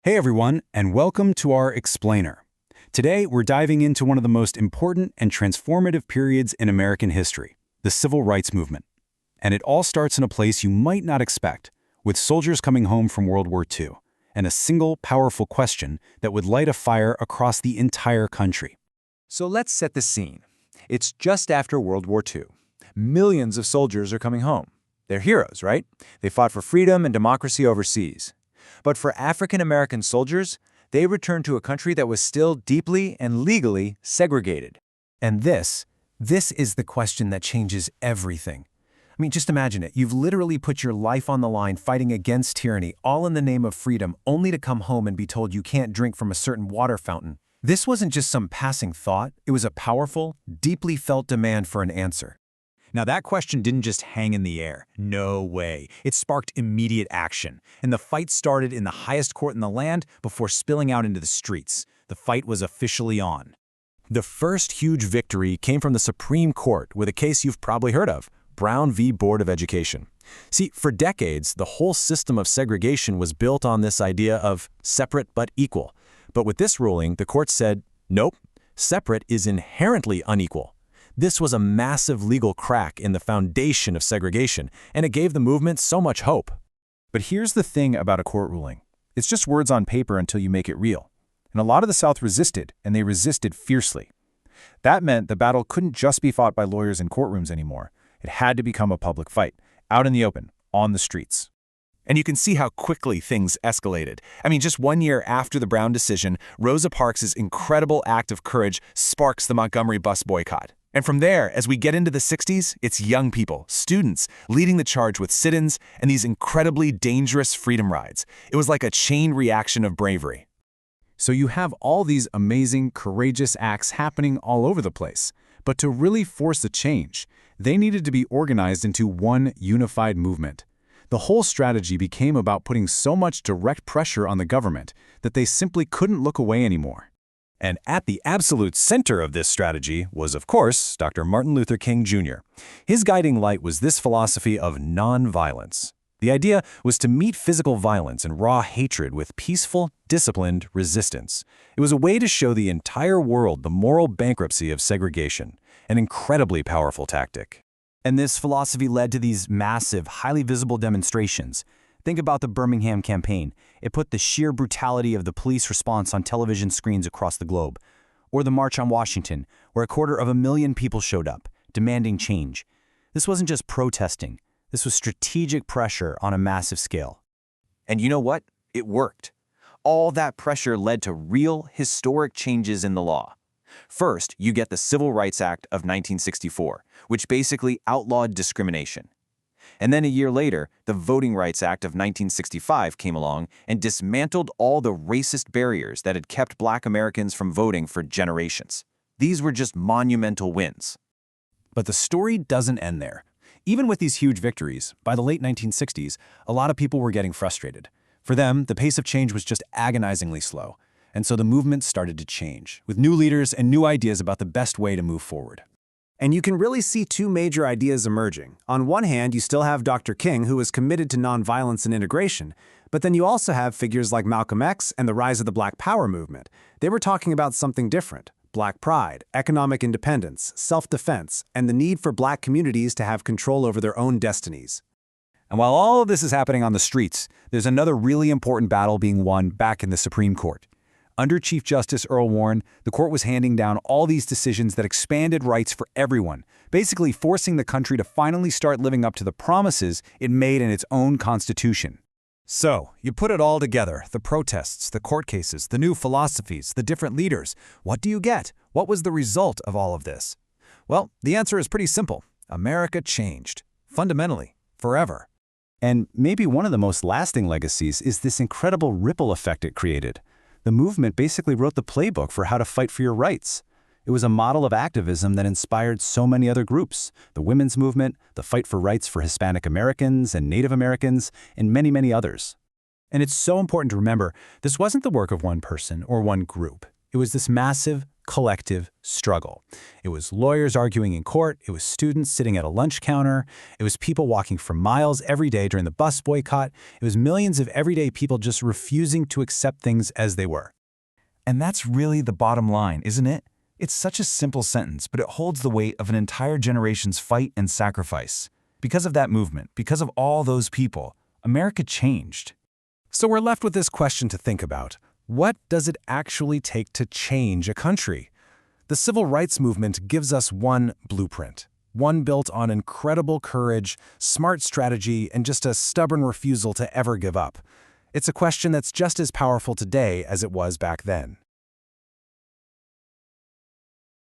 Hey everyone, and welcome to our Explainer. Today, we're diving into one of the most important and transformative periods in American history, the Civil Rights Movement. And it all starts in a place you might not expect, with soldiers coming home from World War II, and a single powerful question that would light a fire across the entire country. So let's set the scene. It's just after World War II. Millions of soldiers are coming home. They're heroes, right? They fought for freedom and democracy overseas. But for African American soldiers, they returned to a country that was still deeply and legally segregated. And this is the question that changes everything. I mean, just imagine it. You've literally put your life on the line fighting against tyranny, all in the name of freedom, only to come home and be told you can't drink from a certain water fountain. This wasn't just some passing thought. It was a powerful, deeply felt demand for an answer. Now that question didn't just hang in the air. No way. It sparked immediate action. And the fight started in the highest court in the land before spilling out into the streets. The fight was officially on. The first huge victory came from the Supreme Court with a case you've probably heard of, Brown v. Board of Education. See, for decades, the whole system of segregation was built on this idea of separate but equal. But with this ruling, the court said, nope, separate is inherently unequal. This was a massive legal crack in the foundation of segregation, and it gave the movement so much hope. But here's the thing about a court ruling. It's just words on paper until you make it real. And a lot of the South resisted, and they resisted fiercely. That meant the battle couldn't just be fought by lawyers in courtrooms anymore. It had to become a public fight, out in the open, on the streets. And you can see how quickly things escalated. I mean, just 1 year after the Brown decision, Rosa Parks' incredible act of courage sparks the Montgomery bus boycott. And from there, as we get into the 60s, it's young people, students, leading the charge with sit-ins and these incredibly dangerous freedom rides. It was like a chain reaction of bravery. So you have all these amazing, courageous acts happening all over the place. But to really force a change, they needed to be organized into one unified movement. The whole strategy became about putting so much direct pressure on the government that they simply couldn't look away anymore. And at the absolute center of this strategy was, of course, Dr. Martin Luther King Jr. His guiding light was this philosophy of nonviolence. The idea was to meet physical violence and raw hatred with peaceful, disciplined resistance. It was a way to show the entire world the moral bankruptcy of segregation, an incredibly powerful tactic. And this philosophy led to these massive, highly visible demonstrations. Think about the Birmingham campaign. It put the sheer brutality of the police response on television screens across the globe. Or the March on Washington, where 250,000 people showed up, demanding change. This wasn't just protesting. This was strategic pressure on a massive scale. And you know what? It worked. All that pressure led to real, historic changes in the law. First, you get the Civil Rights Act of 1964, which basically outlawed discrimination. And then a year later, the Voting Rights Act of 1965 came along and dismantled all the racist barriers that had kept Black Americans from voting for generations. These were just monumental wins. But the story doesn't end there. Even with these huge victories, by the late 1960s, a lot of people were getting frustrated. For them, the pace of change was just agonizingly slow. And so the movement started to change, with new leaders and new ideas about the best way to move forward. And you can really see two major ideas emerging. On one hand, you still have Dr. King, who was committed to nonviolence and integration, but then you also have figures like Malcolm X and the rise of the Black Power movement. They were talking about something different: Black pride, economic independence, self-defense, and the need for Black communities to have control over their own destinies. And while all of this is happening on the streets, there's another really important battle being won back in the Supreme Court. Under Chief Justice Earl Warren, the court was handing down all these decisions that expanded rights for everyone, basically forcing the country to finally start living up to the promises it made in its own constitution. So, you put it all together, the protests, the court cases, the new philosophies, the different leaders. What do you get? What was the result of all of this? Well, the answer is pretty simple. America changed. Fundamentally. Forever. And maybe one of the most lasting legacies is this incredible ripple effect it created. The movement basically wrote the playbook for how to fight for your rights. It was a model of activism that inspired so many other groups: the women's movement, the fight for rights for Hispanic Americans and Native Americans, and many, many others. And it's so important to remember, this wasn't the work of one person or one group. It was this massive, collective struggle. It was lawyers arguing in court, it was students sitting at a lunch counter, it was people walking for miles every day during the bus boycott, it was millions of everyday people just refusing to accept things as they were. And that's really the bottom line, isn't it? It's such a simple sentence, but it holds the weight of an entire generation's fight and sacrifice. Because of that movement, because of all those people, America changed. So we're left with this question to think about. What does it actually take to change a country? The Civil Rights Movement gives us one blueprint, one built on incredible courage, smart strategy, and just a stubborn refusal to ever give up. It's a question that's just as powerful today as it was back then.